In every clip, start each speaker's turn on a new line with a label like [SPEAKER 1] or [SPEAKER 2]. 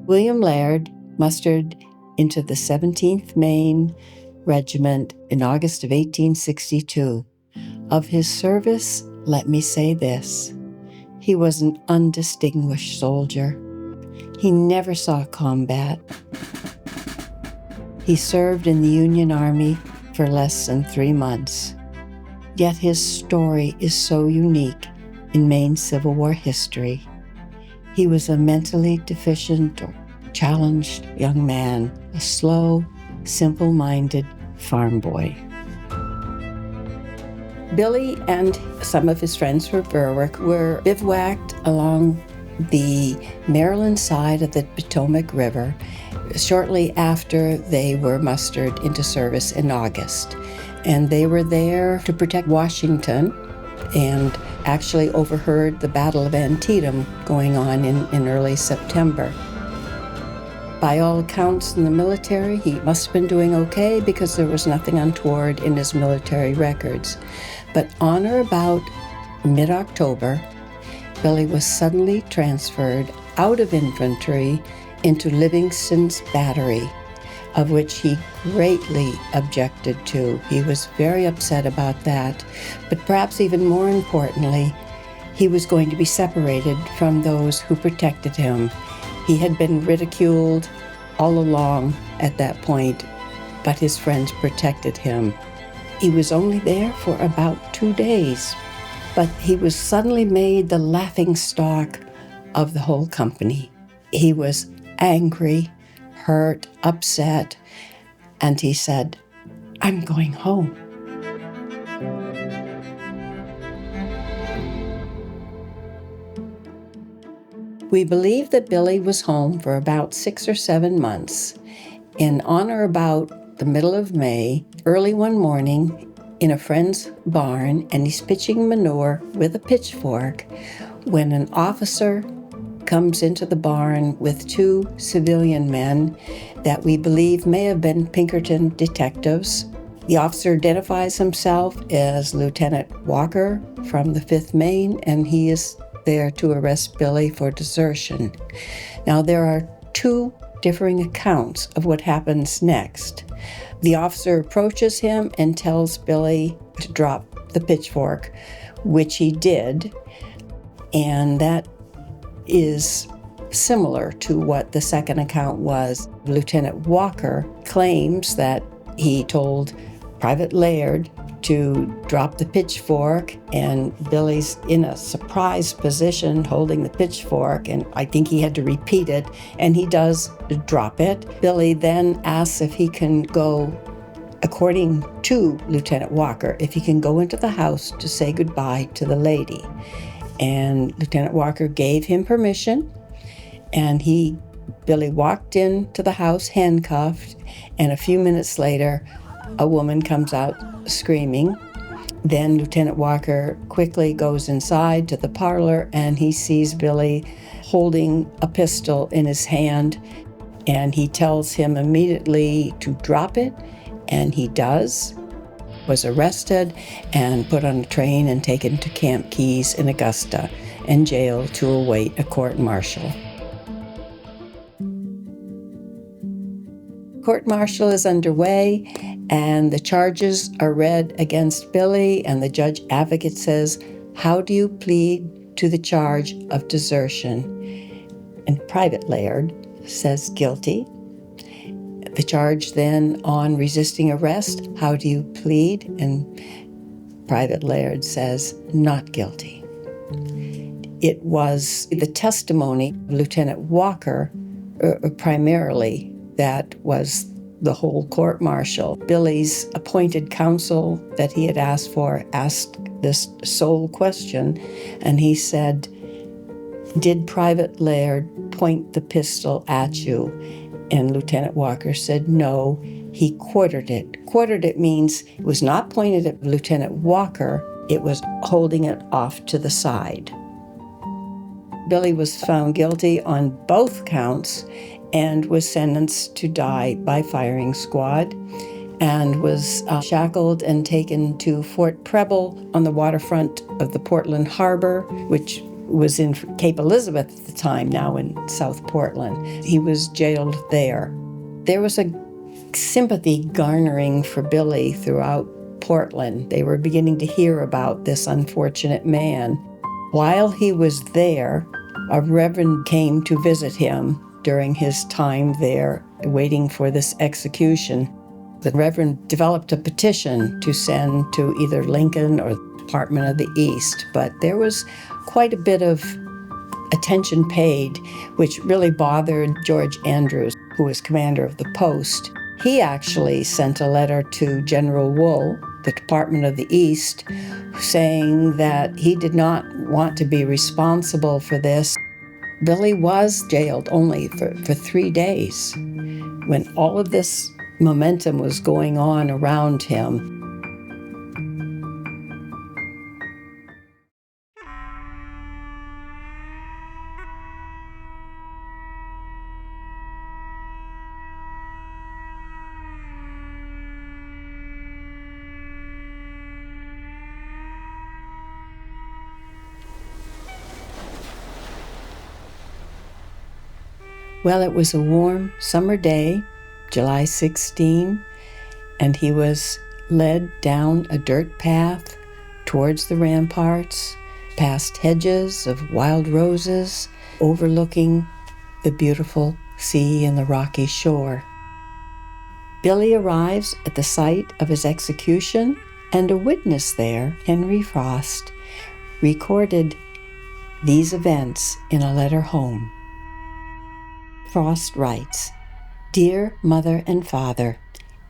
[SPEAKER 1] William Laird mustered into the 17th Maine Regiment in August of 1862. Of his service, let me say this: he was an undistinguished soldier. He never saw combat. He served in the Union Army for less than 3 months. Yet his story is so unique in Maine Civil War history. He was a mentally deficient or challenged young man, a slow, simple-minded farm boy. Billy and some of his friends from Berwick were bivouacked along the Maryland side of the Potomac River shortly after they were mustered into service in August. And they were there to protect Washington and actually overheard the Battle of Antietam going on in early September. By all accounts in the military, he must have been doing okay because there was nothing untoward in his military records. But on or about mid-October, Billy was suddenly transferred out of infantry into Livingston's battery, of which he greatly objected to. He was very upset about that, but perhaps even more importantly, he was going to be separated from those who protected him. He had been ridiculed all along at that point, but his friends protected him. He was only there for about 2 days, but he was suddenly made the laughingstock of the whole company. He was angry, hurt, upset, and he said, "I'm going home." We believe that Billy was home for about 6 or 7 months. And on or about the middle of May, early one morning, in a friend's barn, and he's pitching manure with a pitchfork, when an officer comes into the barn with 2 civilian men that we believe may have been Pinkerton detectives. The officer identifies himself as Lieutenant Walker from the 5th Maine, and he is there to arrest Billy for desertion. Now, there are 2 differing accounts of what happens next. The officer approaches him and tells Billy to drop the pitchfork, which he did, and that is similar to what the second account was. Lieutenant Walker claims that he told Private Laird to drop the pitchfork, and Billy's in a surprise position holding the pitchfork, and I think he had to repeat it, and he does drop it. Billy then asks if he can go, according to Lieutenant Walker, if he can go into the house to say goodbye to the lady. And Lieutenant Walker gave him permission, and Billy walked into the house handcuffed, and a few minutes later, a woman comes out screaming. Then Lieutenant Walker quickly goes inside to the parlor, and he sees Billy holding a pistol in his hand, and he tells him immediately to drop it, and he does. Was arrested and put on a train and taken to Camp Keys in Augusta and jailed to await a court-martial. Court-martial is underway, and the charges are read against Billy, and the judge advocate says, "How do you plead to the charge of desertion?" And Private Laird says guilty. The charge then on resisting arrest, "How do you plead?" And Private Laird says not guilty. It was the testimony of Lieutenant Walker primarily that was the whole court-martial. Billy's appointed counsel that he had asked for asked this sole question, and he said, "Did Private Laird point the pistol at you?" And Lieutenant Walker said, "No, he quartered it." Quartered it means it was not pointed at Lieutenant Walker, it was holding it off to the side. Billy was found guilty on both counts and was sentenced to die by firing squad, and was shackled and taken to Fort Preble on the waterfront of the Portland Harbor, which was in Cape Elizabeth at the time, now in South Portland. He was jailed there. There was a sympathy garnering for Billy throughout Portland. They were beginning to hear about this unfortunate man. While he was there, a reverend came to visit him during his time there, waiting for this execution. The reverend developed a petition to send to either Lincoln or the Department of the East, but there was quite a bit of attention paid, which really bothered George Andrews, who was commander of the post. He actually sent a letter to General Wool, the Department of the East, saying that he did not want to be responsible for this. Billy was jailed only for 3 days when all of this momentum was going on around him. Well, it was a warm summer day, July 16, and he was led down a dirt path towards the ramparts, past hedges of wild roses, overlooking the beautiful sea and the rocky shore. Billy arrives at the site of his execution, and a witness there, Henry Frost, recorded these events in a letter home. Frost writes, "Dear Mother and Father,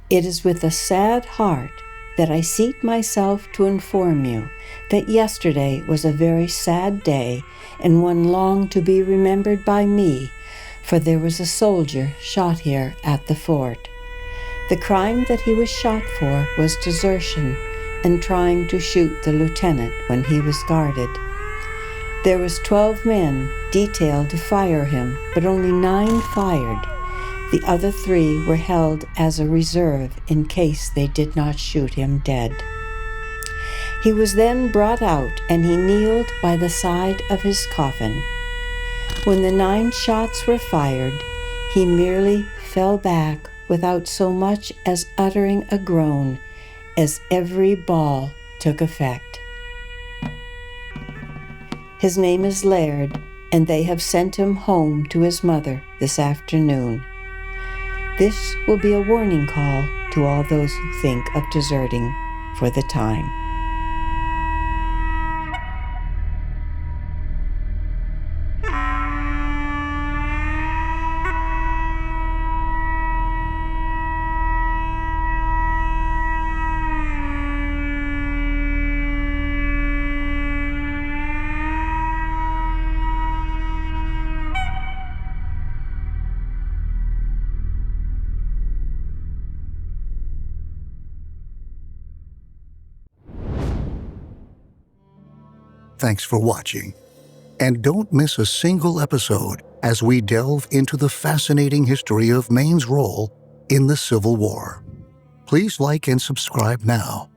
[SPEAKER 1] it is with a sad heart that I seat myself to inform you that yesterday was a very sad day and one long to be remembered by me, for there was a soldier shot here at the fort. The crime that he was shot for was desertion and trying to shoot the lieutenant when he was guarded. There was 12 men detailed to fire him, but only 9 fired. The other 3 were held as a reserve in case they did not shoot him dead. He was then brought out, and he kneeled by the side of his coffin. When the 9 shots were fired, he merely fell back without so much as uttering a groan, as every ball took effect. His name is Laird, and they have sent him home to his mother this afternoon. This will be a warning call to all those who think of deserting for the time."
[SPEAKER 2] Thanks for watching. And don't miss a single episode as we delve into the fascinating history of Maine's role in the Civil War. Please like and subscribe now.